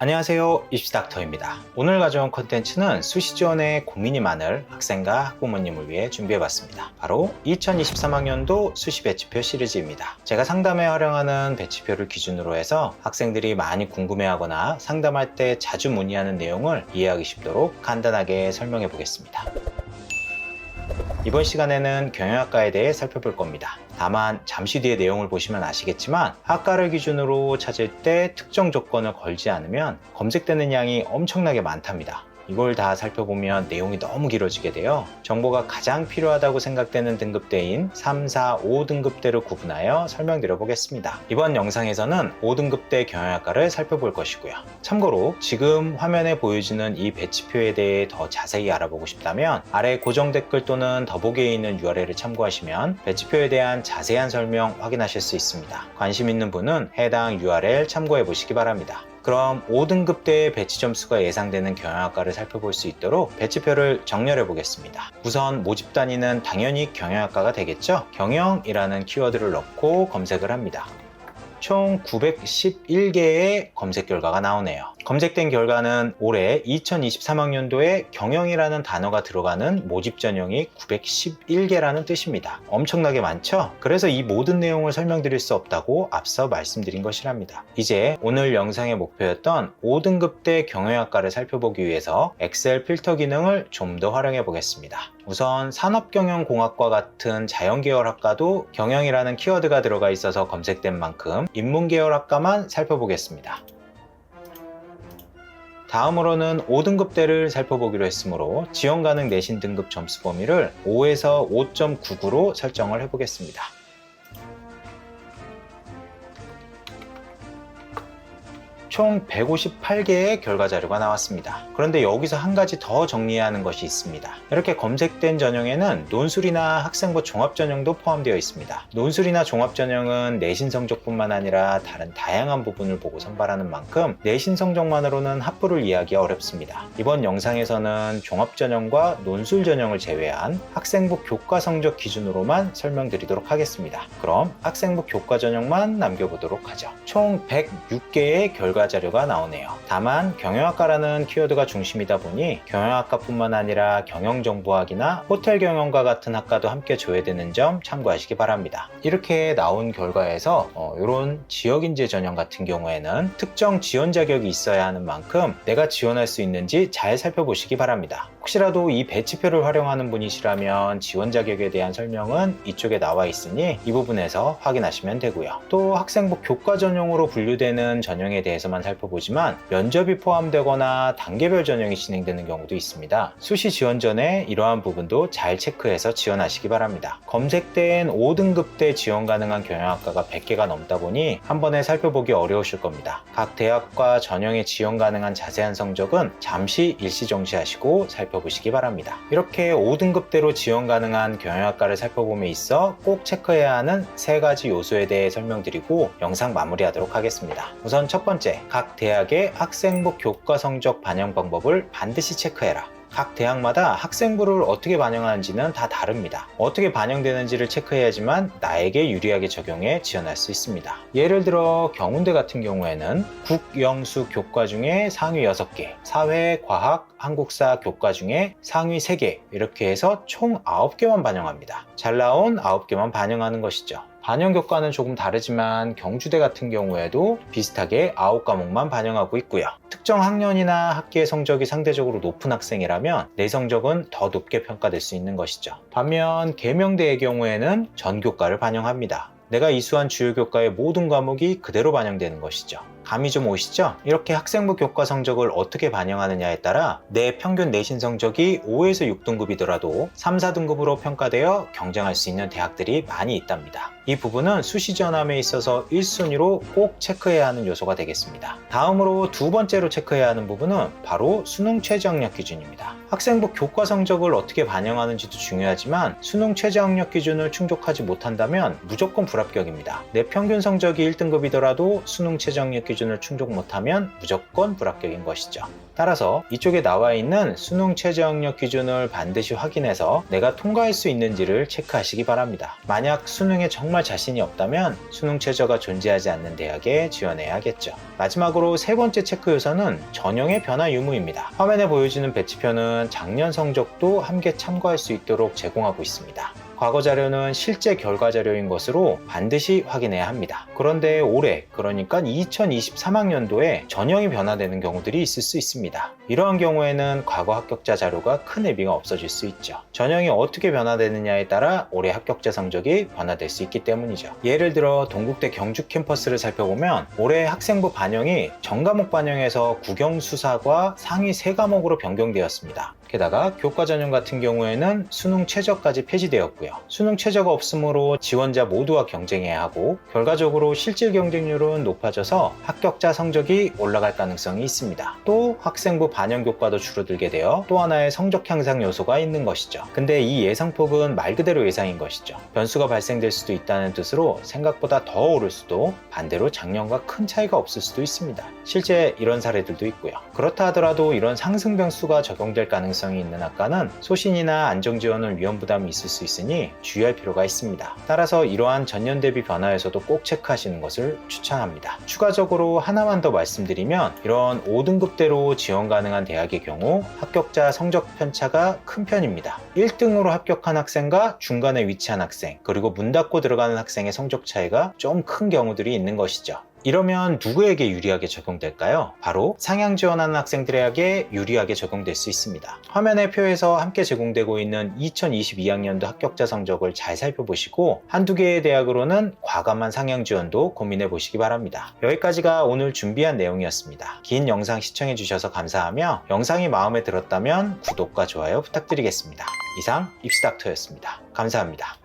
안녕하세요, 입시닥터입니다. 오늘 가져온 컨텐츠는 수시 지원에 고민이 많을 학생과 학부모님을 위해 준비해봤습니다. 바로 2023학년도 수시 배치표 시리즈입니다. 제가 상담에 활용하는 배치표를 기준으로 해서 학생들이 많이 궁금해하거나 상담할 때 자주 문의하는 내용을 이해하기 쉽도록 간단하게 설명해 보겠습니다. 이번 시간에는 경영학과에 대해 살펴볼 겁니다. 다만 잠시 뒤에 내용을 보시면 아시겠지만 학과를 기준으로 찾을 때 특정 조건을 걸지 않으면 검색되는 양이 엄청나게 많답니다. 이걸 다 살펴보면 내용이 너무 길어지게 돼요. 정보가 가장 필요하다고 생각되는 등급대인 3, 4, 5등급대로 구분하여 설명드려 보겠습니다. 이번 영상에서는 5등급대 경영학과를 살펴볼 것이고요. 참고로 지금 화면에 보여지는 이 배치표에 대해 더 자세히 알아보고 싶다면 아래 고정 댓글 또는 더보기에 있는 URL을 참고하시면 배치표에 대한 자세한 설명 확인하실 수 있습니다. 관심 있는 분은 해당 URL 참고해 보시기 바랍니다. 그럼 5등급대의 배치 점수가 예상되는 경영학과를 살펴볼 수 있도록 배치표를 정렬해 보겠습니다. 우선 모집 단위는 당연히 경영학과가 되겠죠? 경영이라는 키워드를 넣고 검색을 합니다. 총 911개의 검색 결과가 나오네요. 검색된 결과는 올해 2023학년도에 경영이라는 단어가 들어가는 모집 전형이 911개라는 뜻입니다. 엄청나게 많죠? 그래서 이 모든 내용을 설명드릴 수 없다고 앞서 말씀드린 것이랍니다. 이제 오늘 영상의 목표였던 5등급대 경영학과를 살펴보기 위해서 엑셀 필터 기능을 좀 더 활용해 보겠습니다. 우선 산업경영공학과 같은 자연계열 학과도 경영이라는 키워드가 들어가 있어서 검색된 만큼 인문계열 학과만 살펴보겠습니다. 다음으로는 5등급대를 살펴보기로 했으므로 지원 가능 내신 등급 점수 범위를 5에서 5.99로 설정을 해보겠습니다. 총 158개의 결과 자료가 나왔습니다. 그런데 여기서 한 가지 더 정리해야 하는 것이 있습니다. 이렇게 검색된 전형에는 논술이나 학생부 종합 전형도 포함되어 있습니다. 논술이나 종합 전형은 내신 성적뿐만 아니라 다른 다양한 부분을 보고 선발하는 만큼 내신 성적만으로는 합부를 이해하기 어렵습니다. 이번 영상에서는 종합 전형과 논술 전형을 제외한 학생부 교과 성적 기준으로만 설명드리도록 하겠습니다. 그럼 학생부 교과 전형만 남겨보도록 하죠. 총 106개의 결과 자료가 나오네요. 다만 경영학과라는 키워드가 중심이다 보니 경영학과뿐만 아니라 경영정보학이나 호텔경영과 같은 학과도 함께 조회되는 점 참고하시기 바랍니다. 이렇게 나온 결과에서 이런 지역인재 전형 같은 경우에는 특정 지원 자격이 있어야 하는 만큼 내가 지원할 수 있는지 잘 살펴보시기 바랍니다. 혹시라도 이 배치표를 활용하는 분이시라면 지원 자격에 대한 설명은 이쪽에 나와 있으니 이 부분에서 확인하시면 되고요. 또 학생부 교과 전형으로 분류되는 전형에 대해서만 살펴보지만 면접이 포함되거나 단계별 전형이 진행되는 경우도 있습니다. 수시 지원 전에 이러한 부분도 잘 체크해서 지원하시기 바랍니다. 검색된 5등급대 지원 가능한 경영학과가 100개가 넘다 보니 한 번에 살펴보기 어려우실 겁니다. 각 대학과 전형에 지원 가능한 자세한 성적은 잠시 일시정지하시고 살펴보시기 바랍니다. 이렇게 5등급대로 지원 가능한 경영학과를 살펴봄에 있어 꼭 체크해야 하는 3가지 요소에 대해 설명드리고 영상 마무리하도록 하겠습니다. 우선 첫 번째, 각 대학의 학생부 교과 성적 반영 방법을 반드시 체크해라. 각 대학마다 학생부를 어떻게 반영하는지는 다 다릅니다. 어떻게 반영되는지를 체크해야지만 나에게 유리하게 적용해 지원할 수 있습니다. 예를 들어 경운대 같은 경우에는 국영수 교과 중에 상위 6개, 사회, 과학, 한국사 교과 중에 상위 3개 이렇게 해서 총 9개만 반영합니다. 잘 나온 9개만 반영하는 것이죠. 반영 교과는 조금 다르지만 경주대 같은 경우에도 비슷하게 9과목만 반영하고 있고요. 특정 학년이나 학기의 성적이 상대적으로 높은 학생이라면 내 성적은 더 높게 평가될 수 있는 것이죠. 반면 계명대의 경우에는 전 교과를 반영합니다. 내가 이수한 주요 교과의 모든 과목이 그대로 반영되는 것이죠. 감이 좀 오시죠? 이렇게 학생부 교과 성적을 어떻게 반영하느냐에 따라 내 평균 내신 성적이 5에서 6등급이더라도 3, 4등급으로 평가되어 경쟁할 수 있는 대학들이 많이 있답니다. 이 부분은 수시 지원함에 있어서 1순위로 꼭 체크해야 하는 요소가 되겠습니다. 다음으로 두 번째로 체크해야 하는 부분은 바로 수능 최저학력 기준입니다. 학생부 교과 성적을 어떻게 반영하는지도 중요하지만 수능 최저학력 기준을 충족하지 못한다면 무조건 불합격입니다. 내 평균 성적이 1등급이더라도 수능 최저학력 기준을 충족 못하면 무조건 불합격인 것이죠. 따라서 이쪽에 나와 있는 수능 최저 학력 기준을 반드시 확인해서 내가 통과할 수 있는지를 체크하시기 바랍니다. 만약 수능에 정말 자신이 없다면 수능 최저가 존재하지 않는 대학에 지원해야 하겠죠. 마지막으로 세 번째 체크 요소는 전형의 변화 유무입니다. 화면에 보여지는 배치표는 작년 성적도 함께 참고할 수 있도록 제공하고 있습니다. 과거 자료는 실제 결과 자료인 것으로 반드시 확인해야 합니다. 그런데 올해, 그러니까 2023학년도에 전형이 변화되는 경우들이 있을 수 있습니다. 이러한 경우에는 과거 합격자 자료가 큰 의미가 없어질 수 있죠. 전형이 어떻게 변화되느냐에 따라 올해 합격자 성적이 변화될 수 있기 때문이죠. 예를 들어 동국대 경주 캠퍼스를 살펴보면 올해 학생부 반영이 전과목 반영에서 국영수사과 상위 3과목으로 변경되었습니다. 게다가 교과 전형 같은 경우에는 수능 최저까지 폐지되었고요. 수능 최저가 없으므로 지원자 모두와 경쟁해야 하고 결과적으로 실질 경쟁률은 높아져서 합격자 성적이 올라갈 가능성이 있습니다. 또 학생부 반영 교과도 줄어들게 되어 또 하나의 성적 향상 요소가 있는 것이죠. 근데 이 예상폭은 말 그대로 예상인 것이죠. 변수가 발생될 수도 있다는 뜻으로 생각보다 더 오를 수도, 반대로 작년과 큰 차이가 없을 수도 있습니다. 실제 이런 사례들도 있고요. 그렇다 하더라도 이런 상승 변수가 적용될 가능성이 있는 학과는 소신이나 안정지원은 위험 부담이 있을 수 있으니 주의할 필요가 있습니다. 따라서 이러한 전년 대비 변화에서도 꼭 체크하시는 것을 추천합니다. 추가적으로 하나만 더 말씀드리면 이런 5등급대로 지원 가능한 대학의 경우 합격자 성적 편차가 큰 편입니다. 1등으로 합격한 학생과 중간에 위치한 학생, 그리고 문 닫고 들어가는 학생의 성적 차이가 좀 큰 경우들이 있는 것이죠. 이러면 누구에게 유리하게 적용될까요? 바로 상향 지원하는 학생들에게 유리하게 적용될 수 있습니다. 화면의 표에서 함께 제공되고 있는 2022학년도 합격자 성적을 잘 살펴보시고 한두 개의 대학으로는 과감한 상향 지원도 고민해 보시기 바랍니다. 여기까지가 오늘 준비한 내용이었습니다. 긴 영상 시청해 주셔서 감사하며 영상이 마음에 들었다면 구독과 좋아요 부탁드리겠습니다. 이상 입시닥터였습니다. 감사합니다.